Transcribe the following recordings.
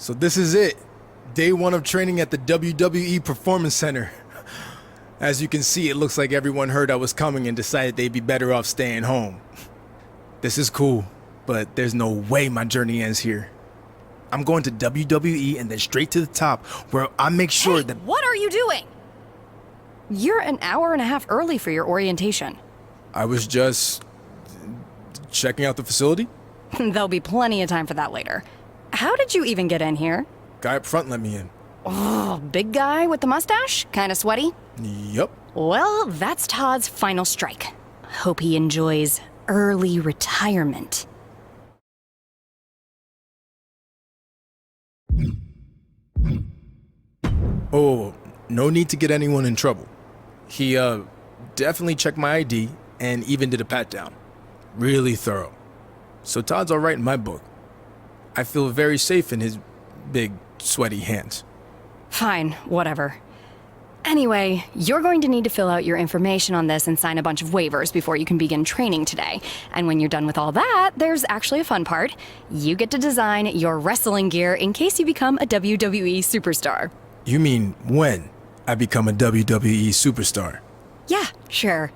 So this is it. Day 1 of training at the WWE Performance Center. As you can see, it looks like everyone heard I was coming and decided they'd be better off staying home. This is cool, but there's no way my journey ends here. I'm going to WWE and then straight to the top, where I make sure that— What are you doing? You're an hour and a half early for your orientation. I was just checking out the facility. There'll be plenty of time for that later. How did you even get in here? Guy up front let me in. Oh, big guy with the mustache? Kinda sweaty? Yup. Well, that's Todd's final strike. Hope he enjoys early retirement. Oh, no need to get anyone in trouble. He, definitely checked my ID and even did a pat-down. Really thorough. So Todd's alright in my book. I feel very safe in his big, sweaty hands. Fine, whatever. Anyway, you're going to need to fill out your information on this and sign a bunch of waivers before you can begin training today. And when you're done with all that, there's actually a fun part. You get to design your wrestling gear in case you become a WWE superstar. You mean when I become a WWE superstar? Yeah, sure.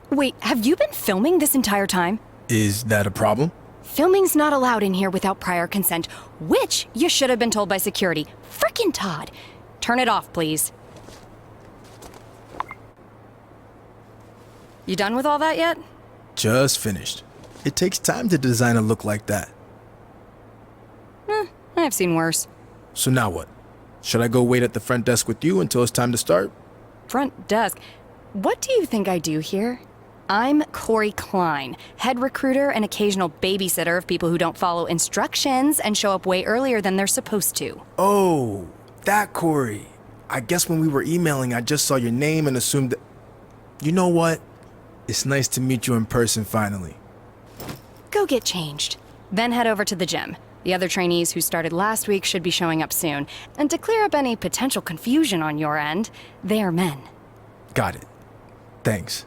Wait, have you been filming this entire time? Is that a problem? Filming's not allowed in here without prior consent, which you should have been told by security. Frickin' Todd. Turn it off, please. You done with all that yet? Just finished. It takes time to design a look like that. I've seen worse. So now what? Should I go wait at the front desk with you until it's time to start? Front desk. What do you think I do here? I'm Corey Klein, head recruiter and occasional babysitter of people who don't follow instructions and show up way earlier than they're supposed to. Oh, that Corey. I guess when we were emailing, I just saw your name and assumed that— You know what? It's nice to meet you in person finally. Go get changed. Then head over to the gym. The other trainees who started last week should be showing up soon. And to clear up any potential confusion on your end, they are men. Got it. Thanks.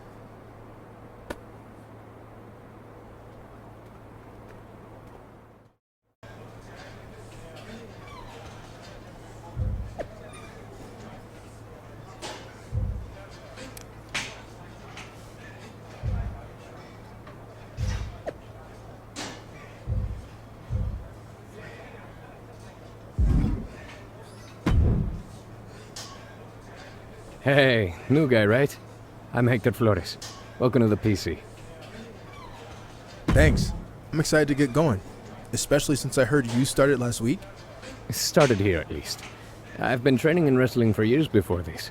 Hey, new guy, right? I'm Hector Flores. Welcome to the PC. Thanks. I'm excited to get going, especially since I heard you started last week. Started here, at least. I've been training in wrestling for years before this.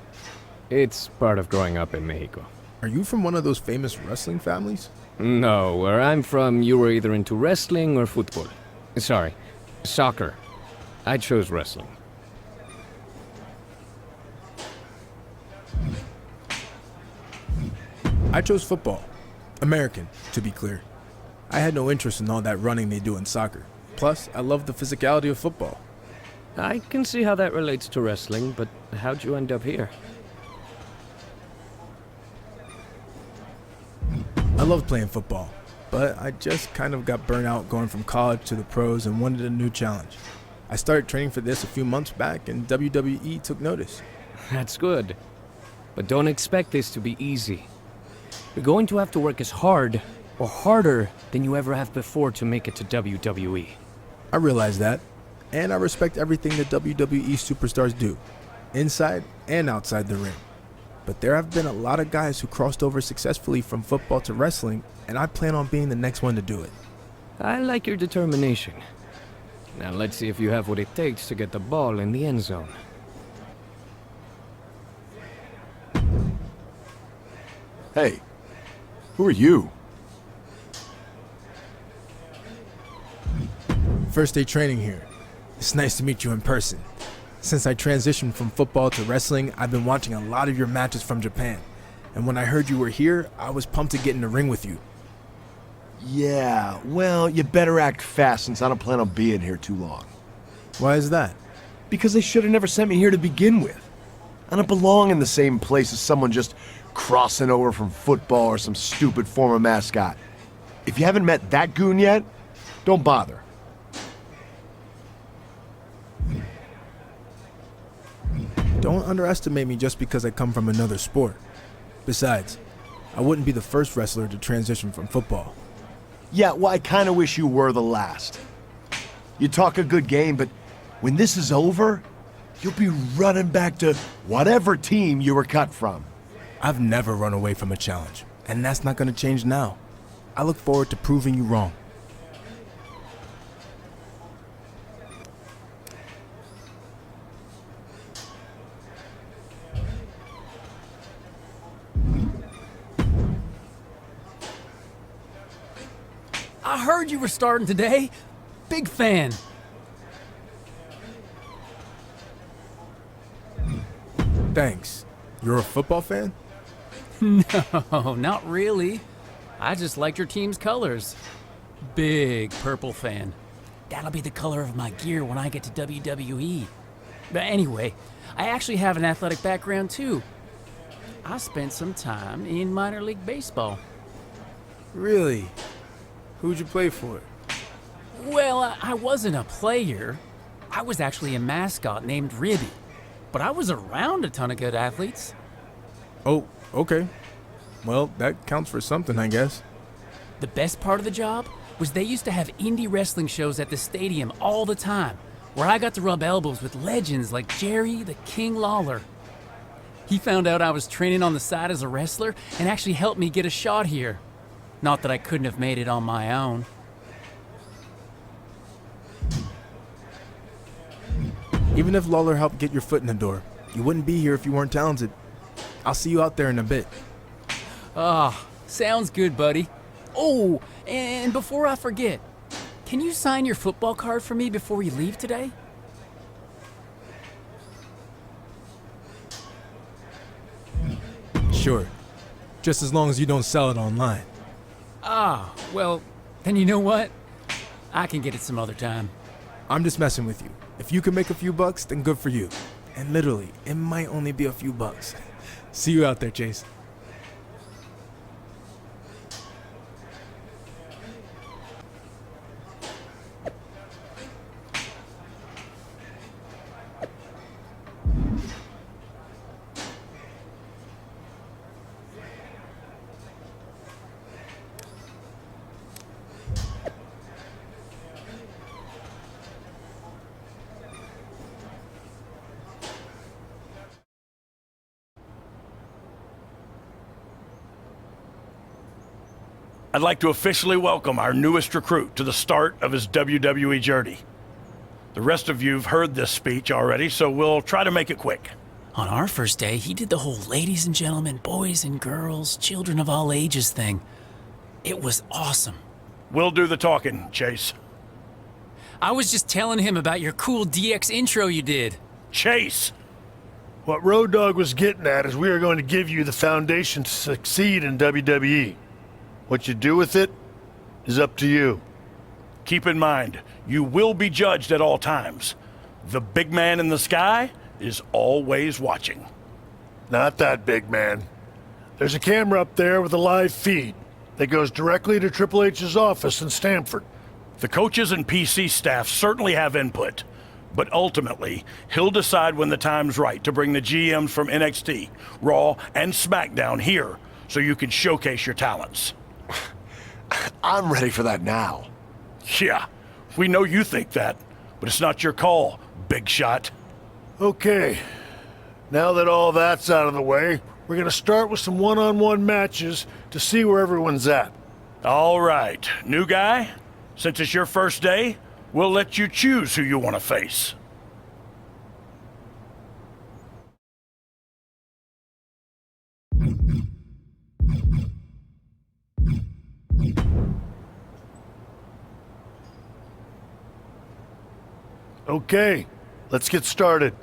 It's part of growing up in Mexico. Are you from one of those famous wrestling families? No, where I'm from, you were either into wrestling or football. Sorry, soccer. I chose wrestling. I chose football. American, to be clear. I had no interest in all that running they do in soccer. Plus, I love the physicality of football. I can see how that relates to wrestling, but how'd you end up here? I love playing football, but I just kind of got burnt out going from college to the pros and wanted a new challenge. I started training for this a few months back and WWE took notice. That's good. But don't expect this to be easy. You're going to have to work as hard, or harder, than you ever have before to make it to WWE. I realize that, and I respect everything that WWE superstars do, inside and outside the ring. But there have been a lot of guys who crossed over successfully from football to wrestling, and I plan on being the next one to do it. I like your determination. Now let's see if you have what it takes to get the ball in the end zone. Hey, who are you? First day training here. It's nice to meet you in person. Since I transitioned from football to wrestling, I've been watching a lot of your matches from Japan. And when I heard you were here, I was pumped to get in the ring with you. Yeah, well, you better act fast since I don't plan on being here too long. Why is that? Because they should have never sent me here to begin with. I don't belong in the same place as someone just crossing over from football or some stupid former mascot. If you haven't met that goon yet, don't bother. Don't underestimate me just because I come from another sport. Besides, I wouldn't be the first wrestler to transition from football. Yeah, well, I kind of wish you were the last. You talk a good game, but when this is over, you'll be running back to whatever team you were cut from. I've never run away from a challenge, and that's not going to change now. I look forward to proving you wrong. I heard you were starting today. Big fan. Thanks. You're a football fan? No, not really. I just liked your team's colors. Big purple fan. That'll be the color of my gear when I get to WWE. But anyway, I actually have an athletic background too. I spent some time in minor league baseball. Really? Who'd you play for? Well, I wasn't a player. I was actually a mascot named Ribby. But I was around a ton of good athletes. Oh, okay. Well, that counts for something, I guess. The best part of the job was they used to have indie wrestling shows at the stadium all the time, where I got to rub elbows with legends like Jerry the King Lawler. He found out I was training on the side as a wrestler and actually helped me get a shot here. Not that I couldn't have made it on my own. Even if Lawler helped get your foot in the door, you wouldn't be here if you weren't talented. I'll see you out there in a bit. Ah, sounds good, buddy. Oh, and before I forget, can you sign your football card for me before you leave today? Sure. Just as long as you don't sell it online. Ah, well, then you know what? I can get it some other time. I'm just messing with you. If you can make a few bucks, then good for you. And literally, it might only be a few bucks. See you out there, Chase. I'd like to officially welcome our newest recruit to the start of his WWE journey. The rest of you've heard this speech already, so we'll try to make it quick. On our first day, he did the whole ladies and gentlemen, boys and girls, children of all ages thing. It was awesome. We'll do the talking, Chase. I was just telling him about your cool DX intro you did. Chase! What Road Dogg was getting at is we are going to give you the foundation to succeed in WWE. What you do with it is up to you. Keep in mind, you will be judged at all times. The big man in the sky is always watching. Not that big man. There's a camera up there with a live feed that goes directly to Triple H's office in Stamford. The coaches and PC staff certainly have input, but ultimately, he'll decide when the time's right to bring the GMs from NXT, Raw, and SmackDown here so you can showcase your talents. I'm ready for that now. Yeah, we know you think that, but it's not your call, big shot. Okay, now that all that's out of the way, we're gonna start with some one-on-one matches to see where everyone's at. All right, new guy, since it's your first day, we'll let you choose who you want to face. Okay, let's get started.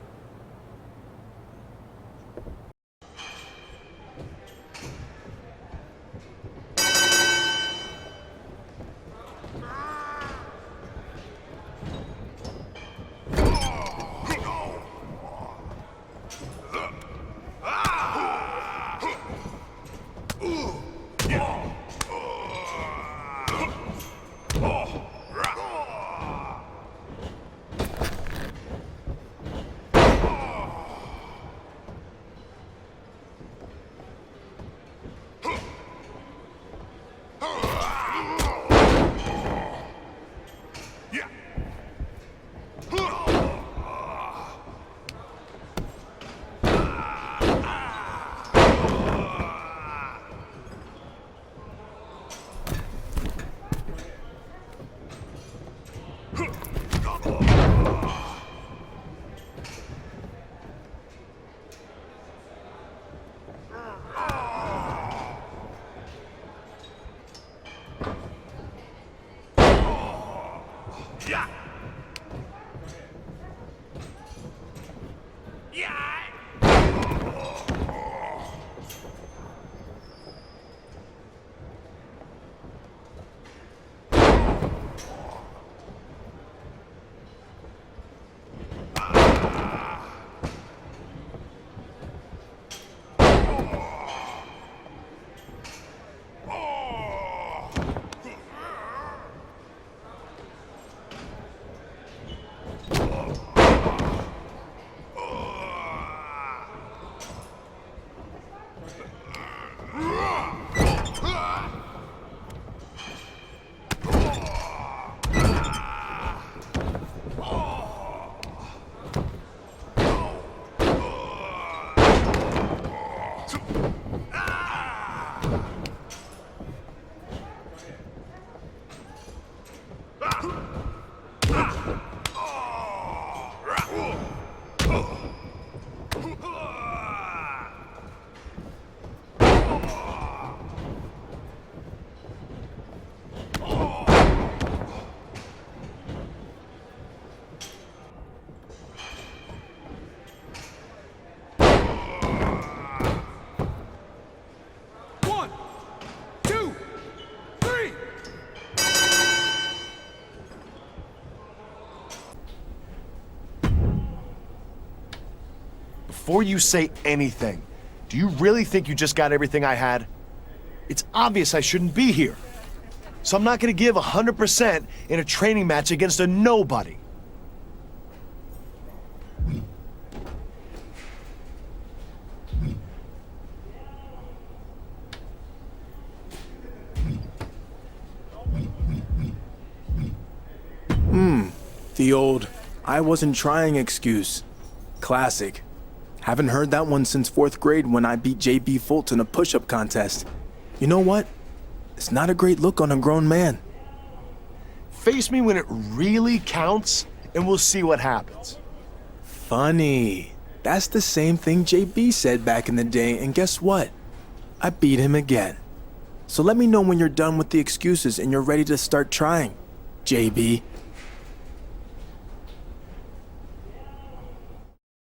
Before you say anything, do you really think you just got everything I had? It's obvious I shouldn't be here. So I'm not gonna give 100% in a training match against a nobody. The old, I wasn't trying excuse. Classic. Haven't heard that one since 4th grade when I beat JB Fultz in a push-up contest. You know what? It's not a great look on a grown man. Face me when it really counts, and we'll see what happens. Funny. That's the same thing JB said back in the day, and guess what? I beat him again. So let me know when you're done with the excuses and you're ready to start trying, JB.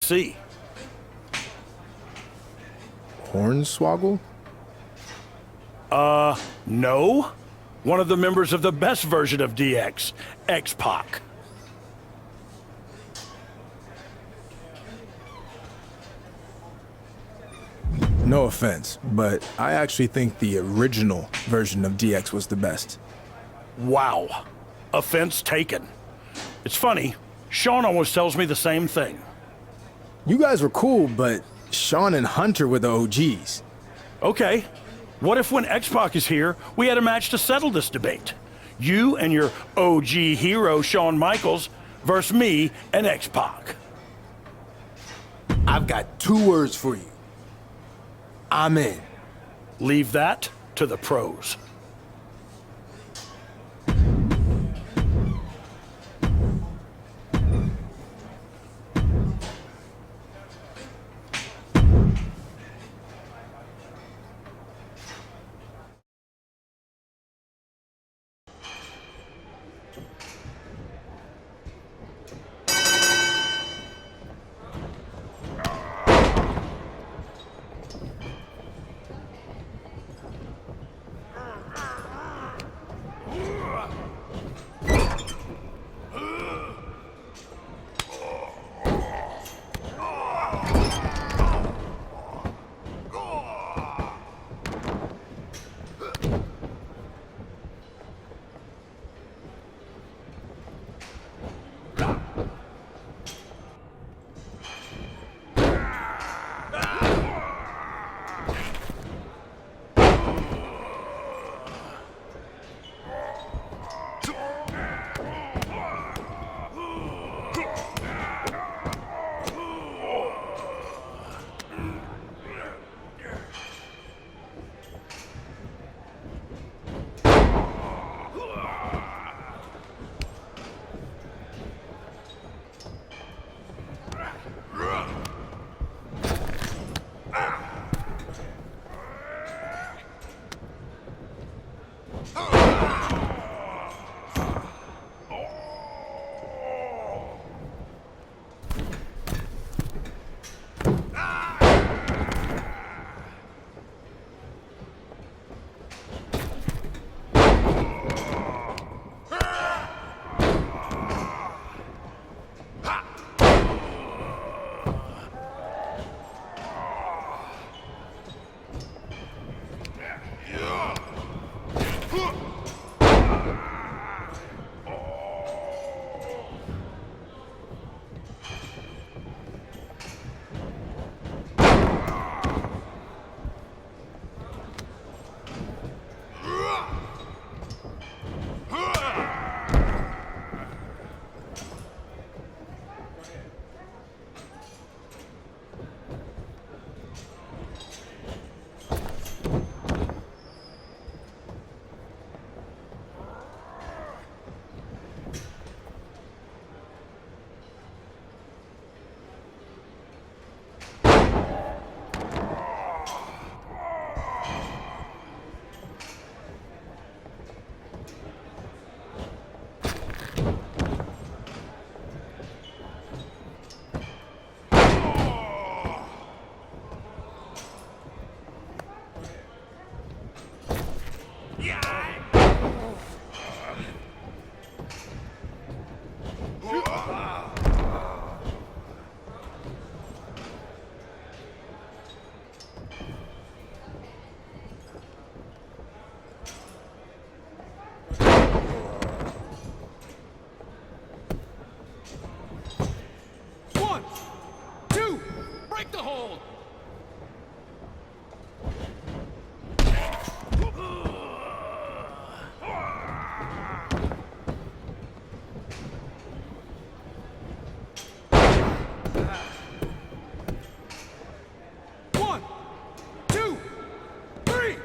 See. Hornswoggle? No. One of the members of the best version of DX, X-Pac. No offense, but I actually think the original version of DX was the best. Wow. Offense taken. It's funny, Sean always tells me the same thing. You guys were cool, but Sean and Hunter were the OGs. Okay, what if when X-Pac is here, we had a match to settle this debate? You and your OG hero, Shawn Michaels, versus me and X-Pac. I've got 2 words for you. I'm in. Leave that to the pros. Break the hold! One, two, three.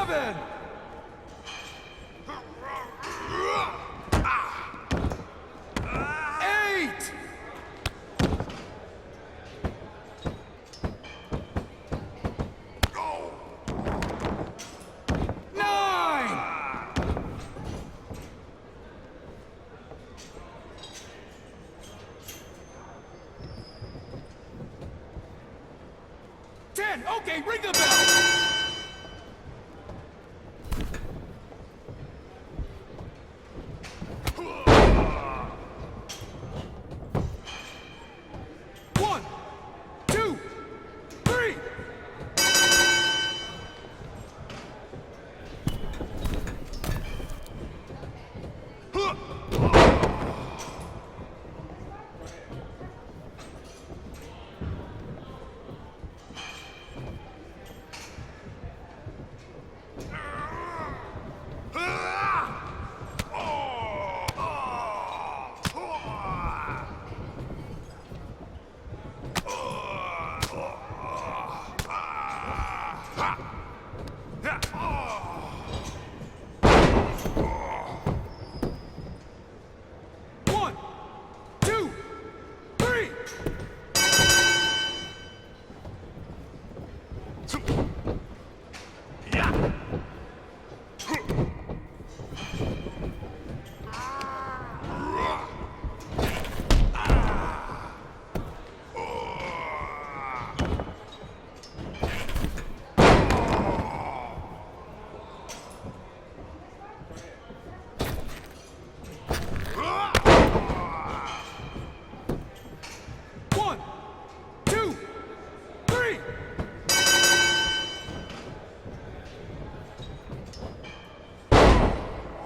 7. 8. 9. 10. Okay, ring the bell. 1, 2, 3. One, two, three. One, two, three.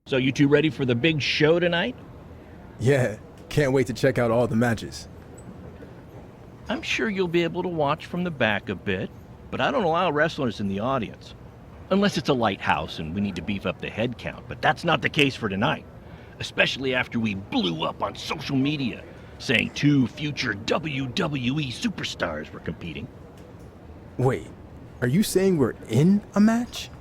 So you two ready for the big show tonight? Yeah, can't wait to check out all the matches. I'm sure you'll be able to watch from the back a bit, but I don't allow wrestlers in the audience. Unless it's a lighthouse and we need to beef up the head count, but that's not the case for tonight. Especially after we blew up on social media, saying 2 future WWE superstars were competing. Wait, are you saying we're in a match?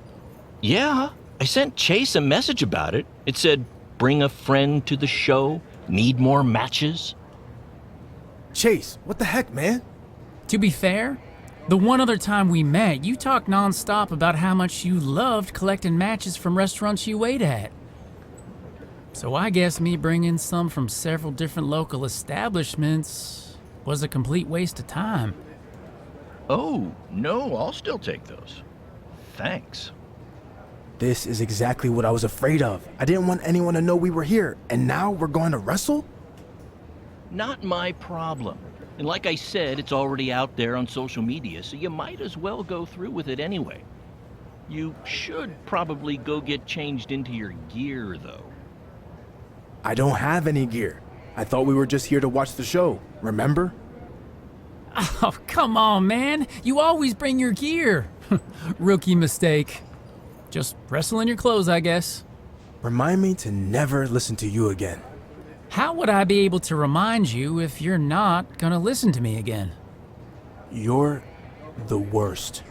Yeah, I sent Chase a message about it. It said, bring a friend to the show, need more matches. Chase, what the heck, man? To be fair, the one other time we met, you talked nonstop about how much you loved collecting matches from restaurants you ate at. So I guess me bringing some from several different local establishments was a complete waste of time. Oh, no, I'll still take those. Thanks. This is exactly what I was afraid of. I didn't want anyone to know we were here, and now we're going to wrestle? Not my problem. And like I said, it's already out there on social media, so you might as well go through with it anyway. You should probably go get changed into your gear, though. I don't have any gear. I thought we were just here to watch the show, remember? Oh, come on, man. You always bring your gear. Rookie mistake. Just wrestle in your clothes, I guess. Remind me to never listen to you again. How would I be able to remind you if you're not gonna listen to me again? You're the worst.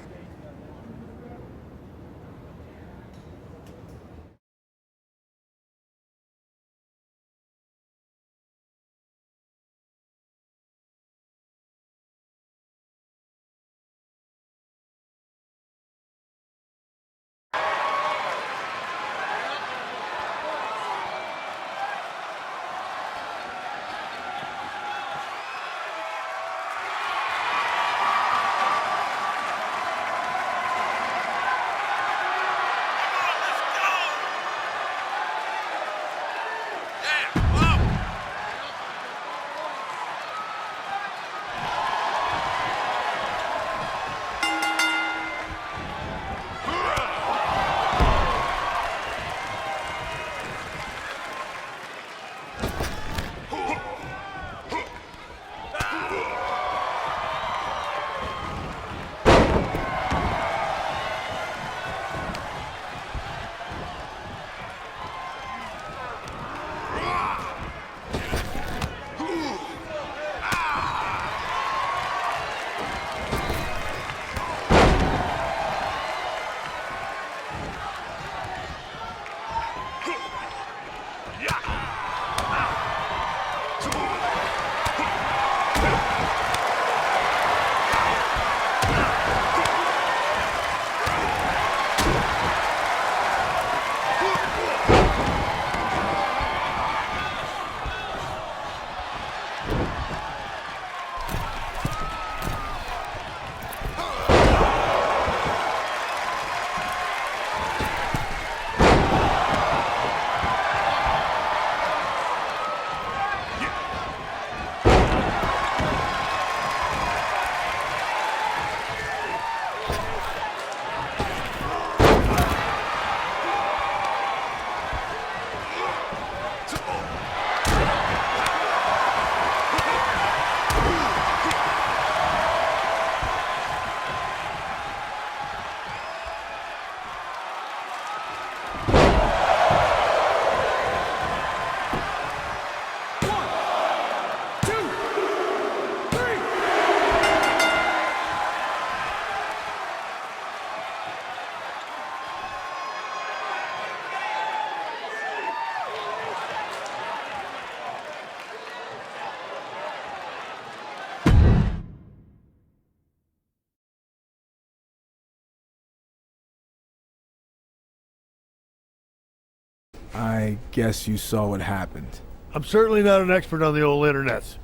I guess you saw what happened. I'm certainly not an expert on the old internets,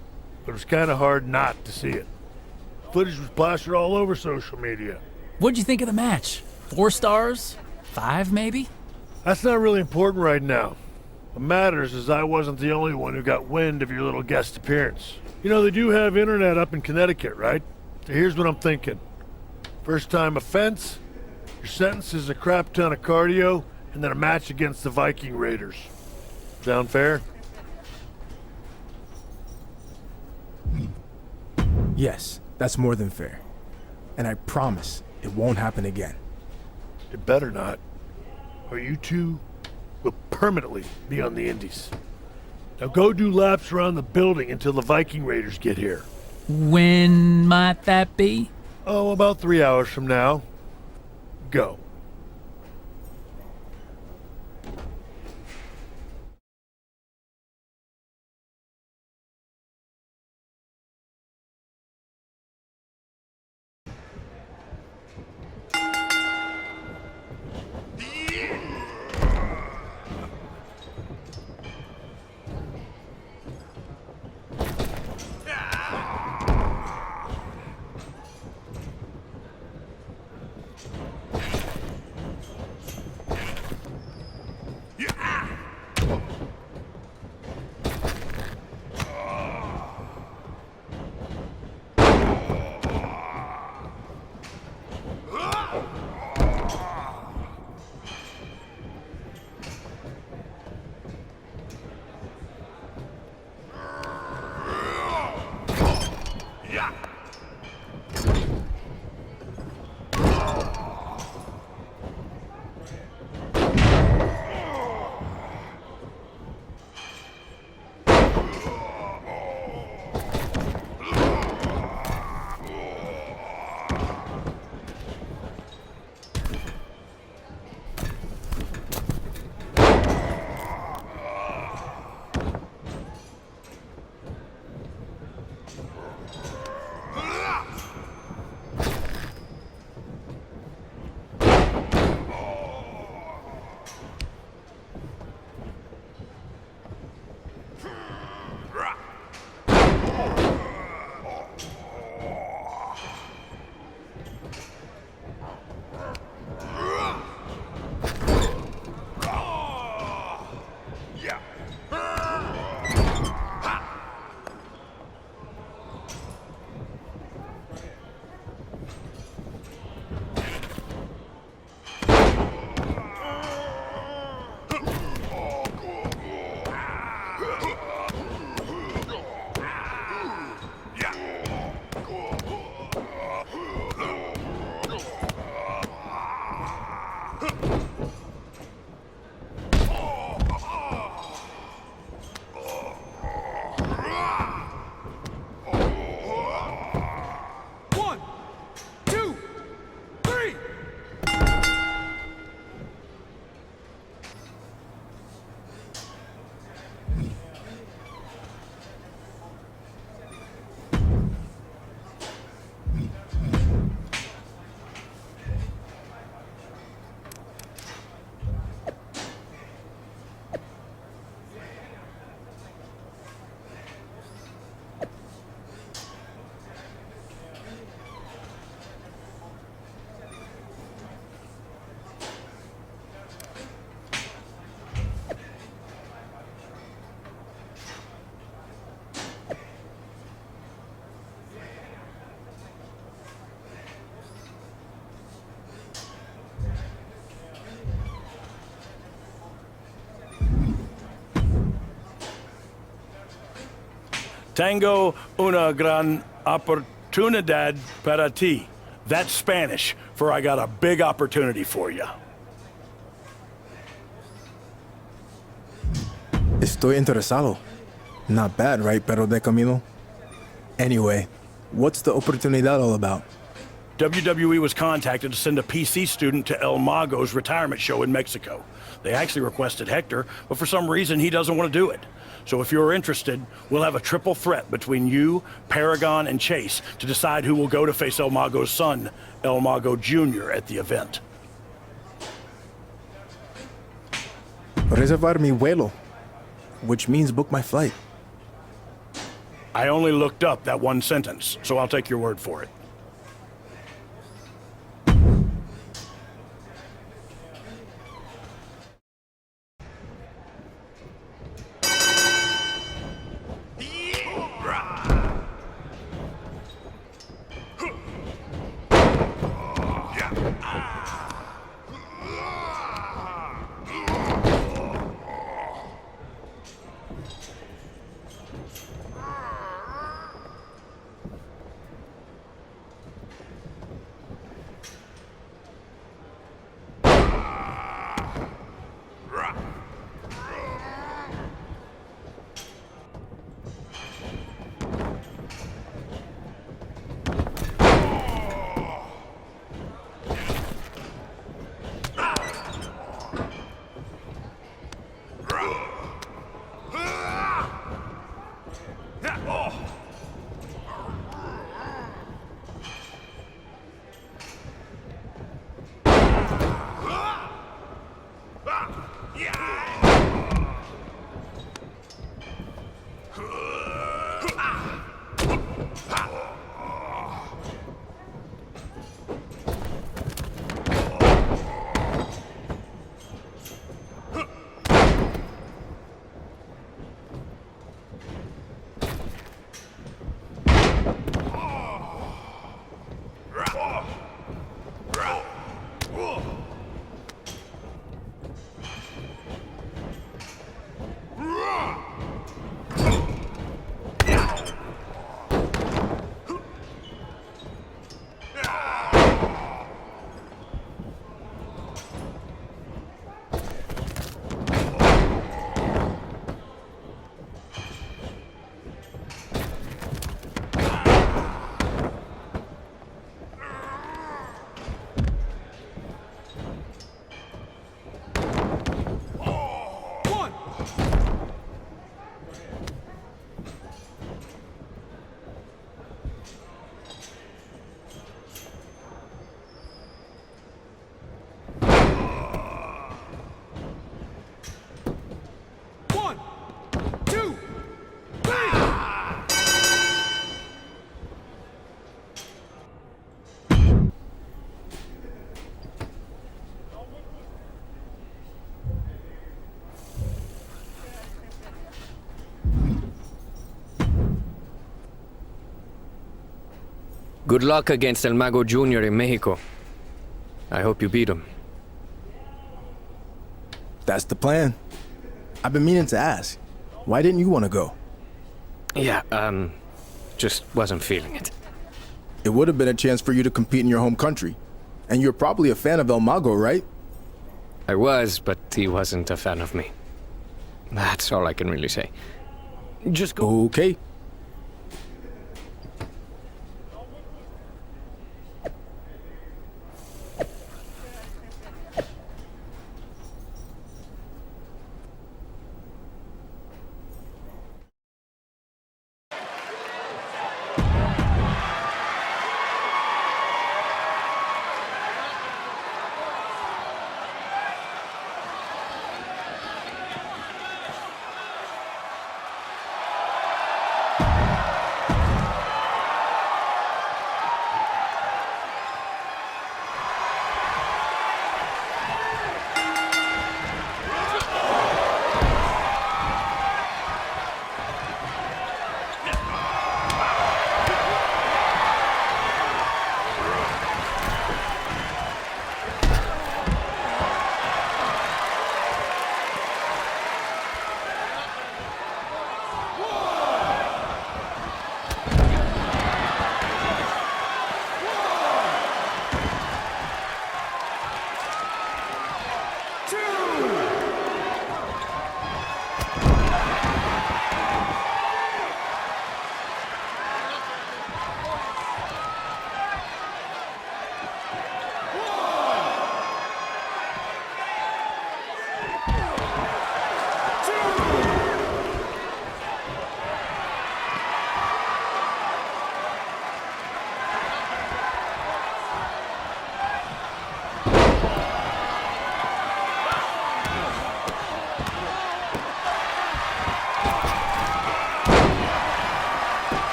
but it was kind of hard not to see it. Footage was plastered all over social media. What'd you think of the match? 4 stars? 5 maybe? That's not really important right now. What matters is I wasn't the only one who got wind of your little guest appearance. You know, they do have internet up in Connecticut, right? So here's what I'm thinking. First time offense, your sentence is a crap ton of cardio, and then a match against the Viking Raiders. Sound fair? Yes, that's more than fair. And I promise it won't happen again. It better not, or you two will permanently be on the Indies. Now go do laps around the building until the Viking Raiders get here. When might that be? Oh, about 3 hours from now. Go. Tengo una gran oportunidad para ti. That's Spanish for I got a big opportunity for you. Estoy interesado. Not bad, right, Pero de Camilo? Anyway, what's the oportunidad all about? WWE was contacted to send a PC student to El Mago's retirement show in Mexico. They actually requested Hector, but for some reason he doesn't want to do it. So if you're interested, we'll have a triple threat between you, Paragon, and Chase to decide who will go to face El Mago's son, El Mago Jr., at the event. Reservar mi vuelo, which means book my flight. I only looked up that one sentence, so I'll take your word for it. Good luck against El Mago Jr. in Mexico. I hope you beat him. That's the plan. I've been meaning to ask. Why didn't you want to go? Yeah, just wasn't feeling it. It would have been a chance for you to compete in your home country. And you're probably a fan of El Mago, right? I was, but he wasn't a fan of me. That's all I can really say. Just go. Okay.